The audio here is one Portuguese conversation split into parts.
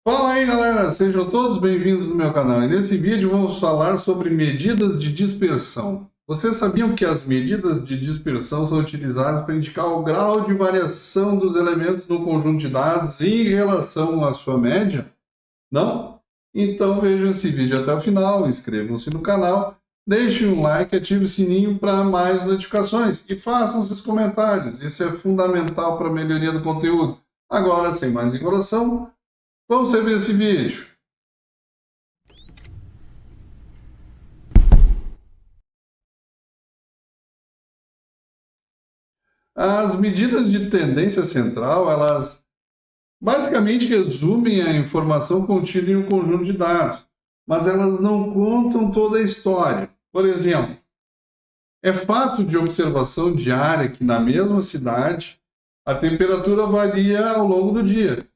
Fala aí, galera! Sejam todos bem-vindos no meu canal. E nesse vídeo vamos falar sobre medidas de dispersão. Vocês sabiam que as medidas de dispersão são utilizadas para indicar o grau de variação dos elementos no conjunto de dados em relação à sua média? Não? Então vejam esse vídeo até o final, inscrevam-se no canal, deixem um like, ative o sininho para mais notificações e façam seus comentários. Isso é fundamental para a melhoria do conteúdo. Agora, sem mais enrolação, vamos ver esse vídeo. As medidas de tendência central, elas basicamente resumem a informação contida em um conjunto de dados, mas elas não contam toda a história. Por exemplo, é fato de observação diária que na mesma cidade a temperatura varia ao longo do dia,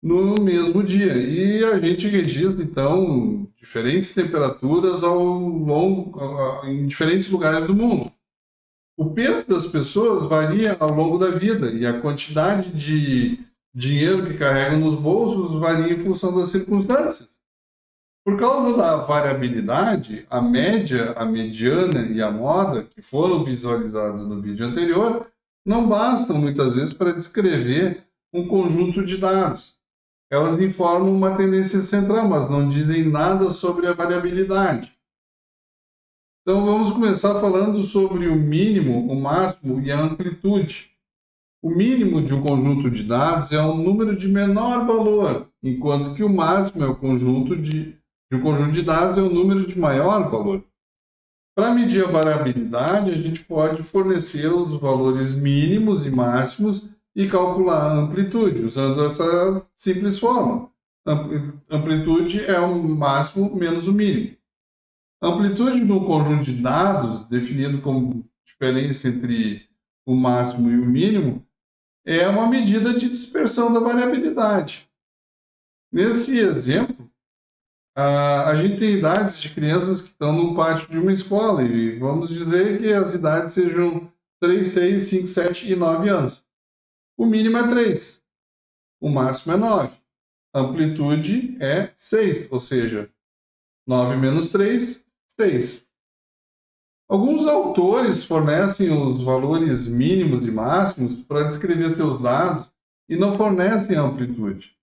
no mesmo dia, e a gente registra então diferentes temperaturas em diferentes lugares do mundo. O peso das pessoas varia ao longo da vida e a quantidade de dinheiro que carregam nos bolsos varia em função das circunstâncias. Por causa da variabilidade, a média, a mediana e a moda, que foram visualizadas no vídeo anterior, não bastam muitas vezes para descrever um conjunto de dados. Elas informam uma tendência central, mas não dizem nada sobre a variabilidade. Então vamos começar falando sobre o mínimo, o máximo e a amplitude. O mínimo de um conjunto de dados é um número de menor valor, enquanto que o máximo é o conjunto de um conjunto de dados é um número de maior valor. Para medir a variabilidade, a gente pode fornecer os valores mínimos e máximos e calcular a amplitude, usando essa simples forma. Amplitude é o máximo menos o mínimo. A amplitude de um conjunto de dados, definido como diferença entre o máximo e o mínimo, é uma medida de dispersão da variabilidade. Nesse exemplo, a gente tem idades de crianças que estão no pátio de uma escola, e vamos dizer que as idades sejam 3, 6, 5, 7 e 9 anos. O mínimo é 3, o máximo é 9. A amplitude é 6, ou seja, 9 menos 3, 6. Alguns autores fornecem os valores mínimos e máximos para descrever seus dados e não fornecem a amplitude.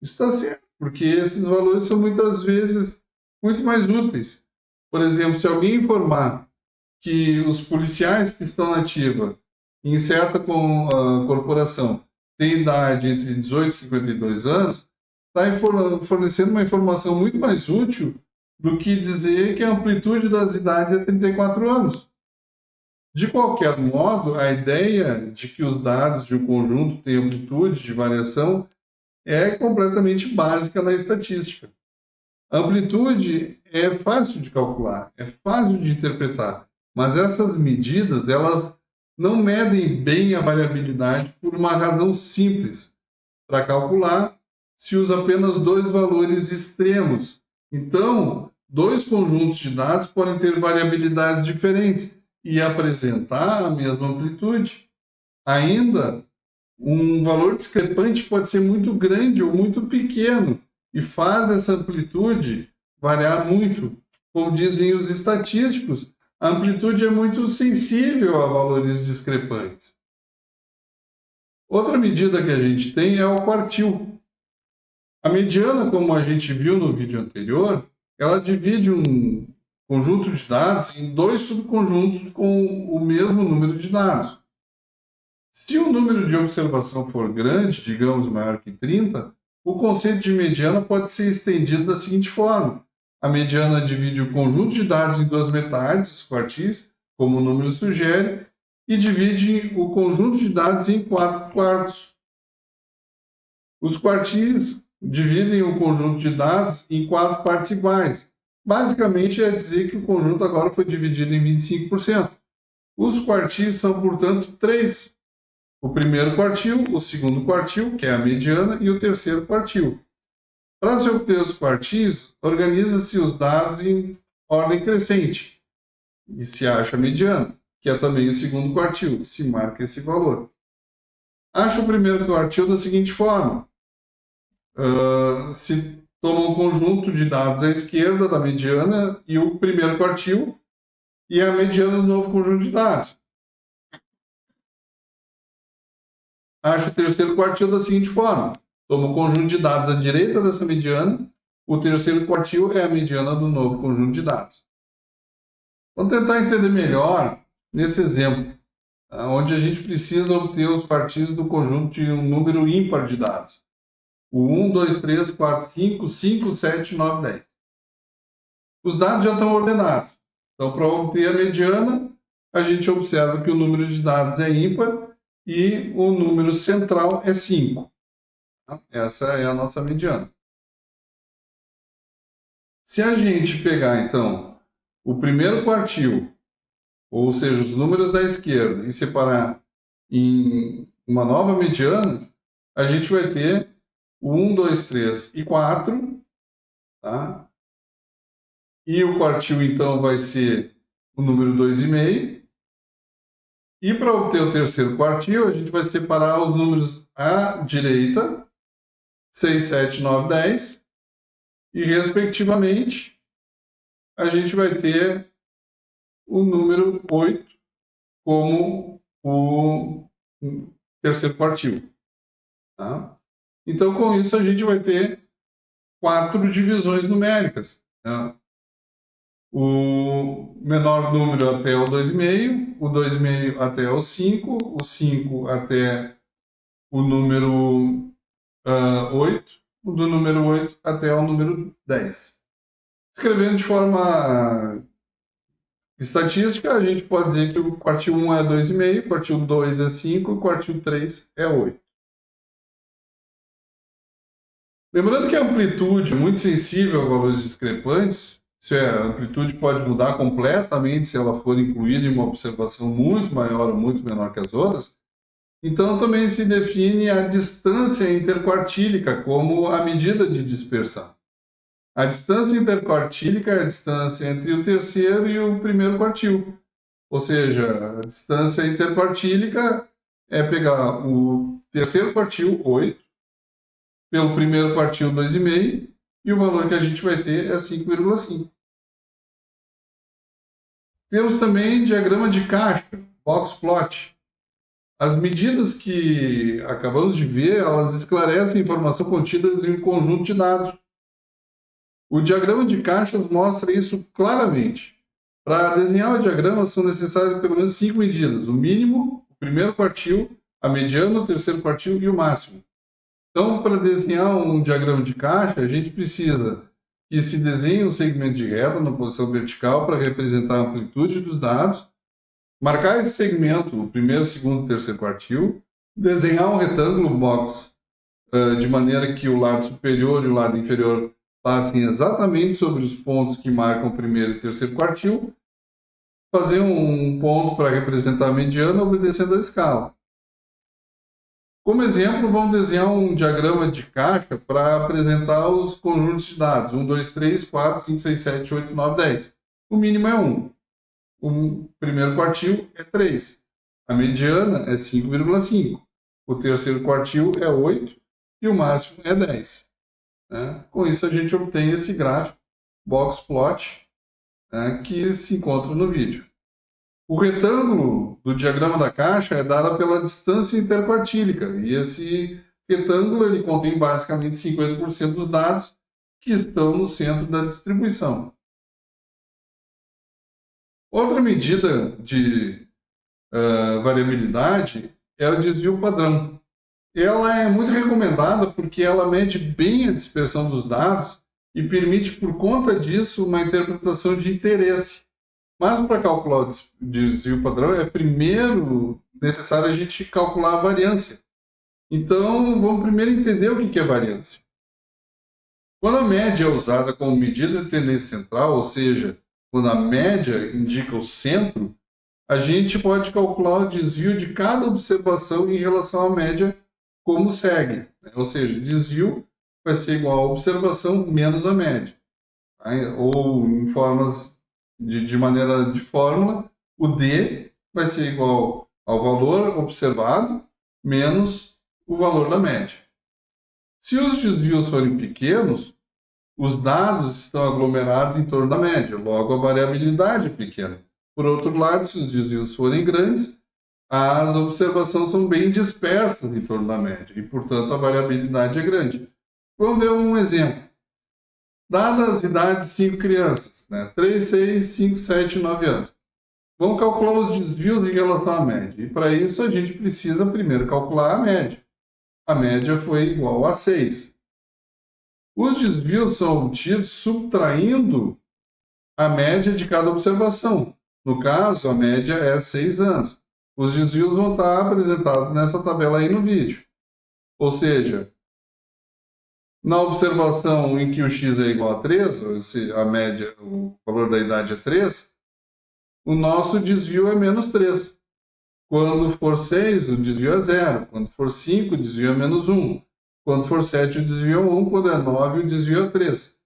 Isso está certo, porque esses valores são muitas vezes muito mais úteis. Por exemplo, se alguém informar que os policiais que estão na ativa em certa corporação têm idade entre 18 e 52 anos, está fornecendo uma informação muito mais útil do que dizer que a amplitude das idades é 34 anos. De qualquer modo, a ideia de que os dados de um conjunto têm amplitude de variação é completamente básica na estatística. A amplitude é fácil de calcular, é fácil de interpretar, mas essas medidas, elas não medem bem a variabilidade por uma razão simples. Para calcular, se usa apenas dois valores extremos. Então, dois conjuntos de dados podem ter variabilidades diferentes e apresentar a mesma amplitude. Ainda, um valor discrepante pode ser muito grande ou muito pequeno e faz essa amplitude variar muito. Como dizem os estatísticos, a amplitude é muito sensível a valores discrepantes. Outra medida que a gente tem é o quartil. A mediana, como a gente viu no vídeo anterior, ela divide um conjunto de dados em dois subconjuntos com o mesmo número de dados. Se o número de observação for grande, digamos maior que 30, o conceito de mediana pode ser estendido da seguinte forma: a mediana divide o conjunto de dados em duas metades, os quartis, como o número sugere, e divide o conjunto de dados em 4 quartos. Os quartis dividem o conjunto de dados em 4 partes iguais. Basicamente, é dizer que o conjunto agora foi dividido em 25%. Os quartis são, portanto, 3. O primeiro quartil, o segundo quartil, que é a mediana, e o terceiro quartil. Para se obter os quartis, organiza-se os dados em ordem crescente e se acha a mediana, que é também o segundo quartil, se marca esse valor. Acha o primeiro quartil da seguinte forma: se toma um conjunto de dados à esquerda da mediana e o primeiro quartil e a mediana do novo conjunto de dados. Acho o terceiro quartil da seguinte forma: toma o conjunto de dados à direita dessa mediana, o terceiro quartil é a mediana do novo conjunto de dados. Vamos tentar entender melhor nesse exemplo, onde a gente precisa obter os quartis do conjunto de um número ímpar de dados. O 1, 2, 3, 4, 5, 5, 7, 9, 10. Os dados já estão ordenados. Então, para obter a mediana, a gente observa que o número de dados é ímpar e o número central é 5. Essa é a nossa mediana. Se a gente pegar, então, o primeiro quartil, ou seja, os números da esquerda, e separar em uma nova mediana, a gente vai ter o 1, 2, 3 e 4, tá? E o quartil, então, vai ser o número 2,5. E para obter o terceiro quartil, a gente vai separar os números à direita, 6, 7, 9, 10, e, respectivamente, a gente vai ter o número 8 como o terceiro quartil. Tá? Então, com isso, a gente vai ter 4 divisões numéricas. Né? O menor número até o 2,5, o 2,5 até o 5, o 5 até o número 8, do número 8 até o número 10. Escrevendo de forma estatística, a gente pode dizer que o quartil 1 é 2,5, o quartil 2 é 5, o quartil 3 é 8. Lembrando que a amplitude é muito sensível a valores discrepantes, a amplitude pode mudar completamente se ela for incluída em uma observação muito maior ou muito menor que as outras. Então, também se define a distância interquartílica como a medida de dispersão. A distância interquartílica é a distância entre o terceiro e o primeiro quartil. Ou seja, a distância interquartílica é pegar o terceiro quartil, 8, pelo primeiro quartil, 2,5, e o valor que a gente vai ter é 5,5. Temos também diagrama de caixa, box plot. As medidas que acabamos de ver, elas esclarecem a informação contida em um conjunto de dados. O diagrama de caixas mostra isso claramente. Para desenhar o diagrama, são necessárias pelo menos 5 medidas: o mínimo, o primeiro quartil, a mediana, o terceiro quartil e o máximo. Então, para desenhar um diagrama de caixa, a gente precisa que se desenhe um segmento de reta na posição vertical para representar a amplitude dos dados, marcar esse segmento, o primeiro, segundo e terceiro quartil, desenhar um retângulo box de maneira que o lado superior e o lado inferior passem exatamente sobre os pontos que marcam o primeiro e terceiro quartil, fazer um ponto para representar a mediana obedecendo a escala. Como exemplo, vamos desenhar um diagrama de caixa para apresentar os conjuntos de dados: 1, 2, 3, 4, 5, 6, 7, 8, 9, 10. O mínimo é 1. O primeiro quartil é 3. A mediana é 5,5. O terceiro quartil é 8 e o máximo é 10. Né? Com isso, a gente obtém esse gráfico, box plot, né, que se encontra no vídeo. O retângulo do diagrama da caixa é dado pela distância interquartílica, e esse retângulo ele contém basicamente 50% dos dados que estão no centro da distribuição. Outra medida de variabilidade é o desvio padrão. Ela é muito recomendada porque ela mede bem a dispersão dos dados e permite, por conta disso, uma interpretação de interesse. Mas para calcular o desvio padrão, é primeiro necessário a gente calcular a variância. Então, vamos primeiro entender o que é variância. Quando a média é usada como medida de tendência central, ou seja, quando a média indica o centro, a gente pode calcular o desvio de cada observação em relação à média como segue. Ou seja, desvio vai ser igual a observação menos a média. Ou em formas de maneira de fórmula, o D vai ser igual ao valor observado menos o valor da média. Se os desvios forem pequenos, os dados estão aglomerados em torno da média, logo a variabilidade é pequena. Por outro lado, se os desvios forem grandes, as observações são bem dispersas em torno da média e, portanto, a variabilidade é grande. Vamos ver um exemplo. Dadas as idades de 5 crianças, 3, 6, 5, 7 e 9 anos. Vamos calcular os desvios em relação à média. E para isso a gente precisa primeiro calcular a média. A média foi igual a 6. Os desvios são obtidos subtraindo a média de cada observação. No caso, a média é 6 anos. Os desvios vão estar apresentados nessa tabela aí no vídeo. Ou seja, na observação em que o x é igual a 3, ou se a média, o valor da idade é 3, o nosso desvio é menos 3. Quando for 6, o desvio é 0. Quando for 5, o desvio é menos 1. Quando for 7, o desvio é 1. Quando é 9, o desvio é 3.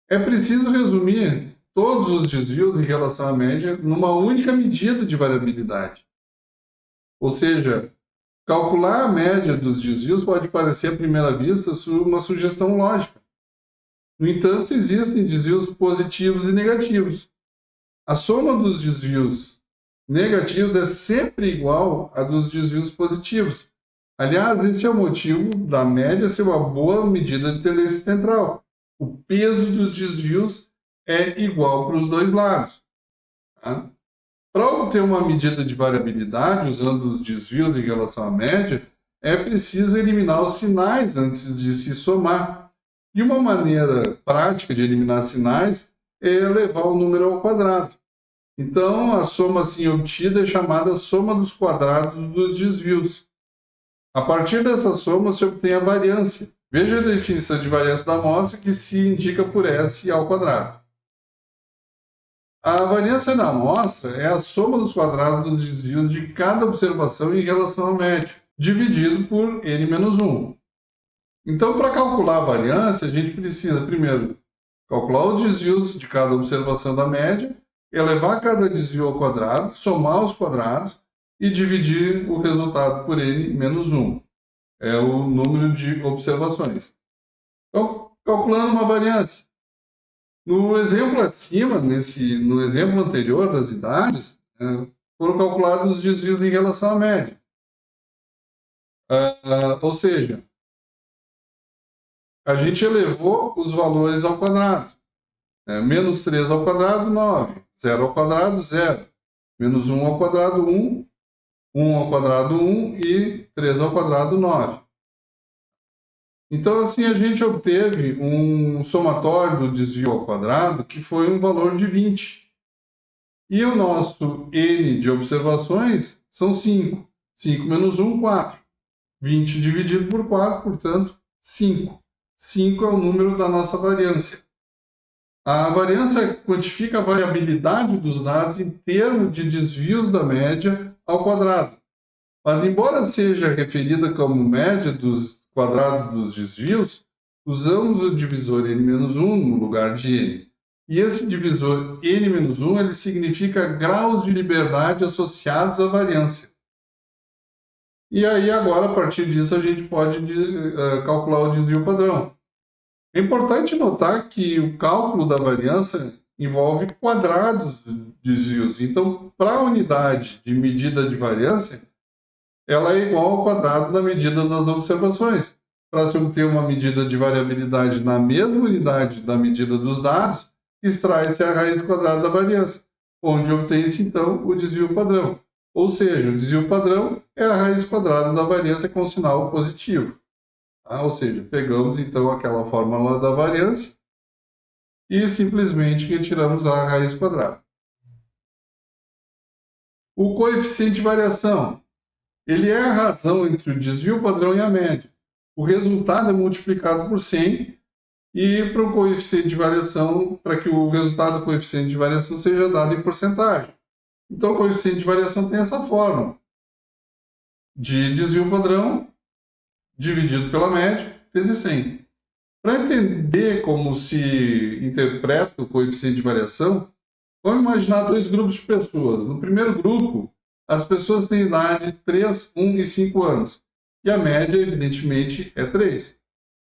É preciso resumir todos os desvios em relação à média numa única medida de variabilidade. Ou seja, calcular a média dos desvios pode parecer à primeira vista uma sugestão lógica. No entanto, existem desvios positivos e negativos. A soma dos desvios negativos é sempre igual à dos desvios positivos. Aliás, esse é o motivo da média ser uma boa medida de tendência central. O peso dos desvios é igual para os dois lados. Tá? Para obter uma medida de variabilidade usando os desvios em relação à média, é preciso eliminar os sinais antes de se somar. E uma maneira prática de eliminar sinais é levar o número ao quadrado. Então, a soma assim obtida é chamada soma dos quadrados dos desvios. A partir dessa soma se obtém a variância. Veja a definição de variância da amostra, que se indica por S ao quadrado. A variância da amostra é a soma dos quadrados dos desvios de cada observação em relação à média, dividido por n-1. Então, para calcular a variância, a gente precisa, primeiro, calcular os desvios de cada observação da média, elevar cada desvio ao quadrado, somar os quadrados e dividir o resultado por n-1. É o número de observações. Então, calculando uma variância. No exemplo acima, no exemplo anterior das idades, foram calculados os desvios em relação à média. Ou seja, a gente elevou os valores ao quadrado. Menos 3 ao quadrado, 9. 0 ao quadrado, 0. Menos 1 ao quadrado, 1. 1 ao quadrado, 1. E 3 ao quadrado, 9. Então, assim, a gente obteve um somatório do desvio ao quadrado que foi um valor de 20. E o nosso N de observações são 5. 5 menos 1, 4. 20 dividido por 4, portanto, 5. 5 é o número da nossa variância. A variância quantifica a variabilidade dos dados em termos de desvios da média ao quadrado. Mas, embora seja referida como média dos quadrados dos desvios, usamos o divisor n-1 no lugar de n. E esse divisor n-1 ele significa graus de liberdade associados à variância. E aí, agora, a partir disso, a gente pode calcular o desvio padrão. É importante notar que o cálculo da variância envolve quadrados de desvios. Então, para a unidade de medida de variância, ela é igual ao quadrado da medida das observações. Para se obter uma medida de variabilidade na mesma unidade da medida dos dados, extrai-se a raiz quadrada da variância, onde obtém-se, então, o desvio padrão. Ou seja, o desvio padrão é a raiz quadrada da variância com sinal positivo. Ou seja, pegamos, então, aquela fórmula da variância e simplesmente retiramos a raiz quadrada. O coeficiente de variação. Ele é a razão entre o desvio padrão e a média. O resultado é multiplicado por 100 e para o coeficiente de variação, para que o resultado do coeficiente de variação seja dado em porcentagem. Então, o coeficiente de variação tem essa fórmula de desvio padrão dividido pela média vezes 100. Para entender como se interpreta o coeficiente de variação, vamos imaginar dois grupos de pessoas. No primeiro grupo, as pessoas têm idade 3, 1 e 5 anos. E a média, evidentemente, é 3.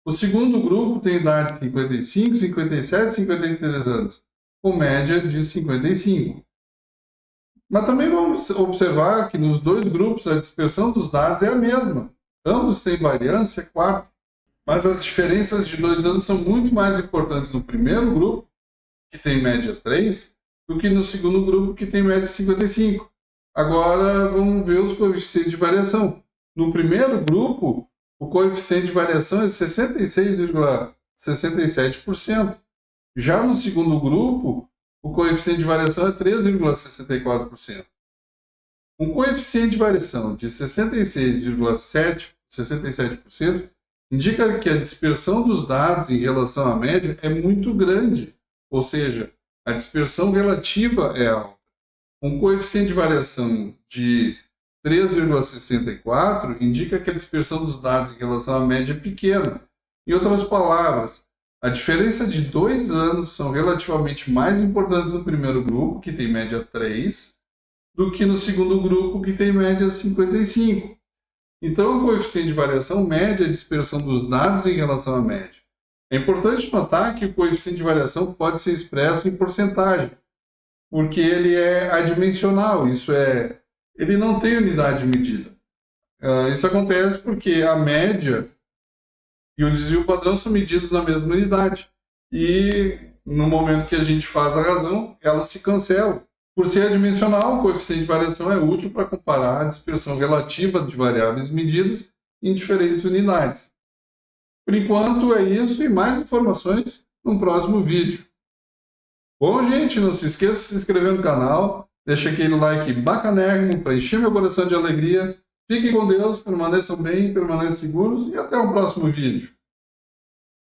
O segundo grupo tem idade de 55, 57, 53 anos, com média de 55. Mas também vamos observar que nos dois grupos a dispersão dos dados é a mesma. Ambos têm variância 4, mas as diferenças de 2 anos são muito mais importantes no primeiro grupo, que tem média 3, do que no segundo grupo, que tem média 55. Agora vamos ver os coeficientes de variação. No primeiro grupo, o coeficiente de variação é 66,67%. Já no segundo grupo, o coeficiente de variação é 3,64%. Um coeficiente de variação de 66,67% indica que a dispersão dos dados em relação à média é muito grande, ou seja, a dispersão relativa é alta. Um coeficiente de variação de 3,64 indica que a dispersão dos dados em relação à média é pequena. Em outras palavras, a diferença de 2 anos são relativamente mais importantes no primeiro grupo, que tem média 3, do que no segundo grupo, que tem média 55. Então, o coeficiente de variação mede a dispersão dos dados em relação à média. É importante notar que o coeficiente de variação pode ser expresso em porcentagem, porque ele é adimensional, isso é, ele não tem unidade de medida. Isso acontece porque a média e o desvio padrão são medidos na mesma unidade. E no momento que a gente faz a razão, elas se cancelam. Por ser adimensional, o coeficiente de variação é útil para comparar a dispersão relativa de variáveis medidas em diferentes unidades. Por enquanto é isso e mais informações no próximo vídeo. Bom, gente, não se esqueça de se inscrever no canal, deixa aquele like bacanérrimo para encher meu coração de alegria. Fiquem com Deus, permaneçam bem, permaneçam seguros e até o próximo vídeo.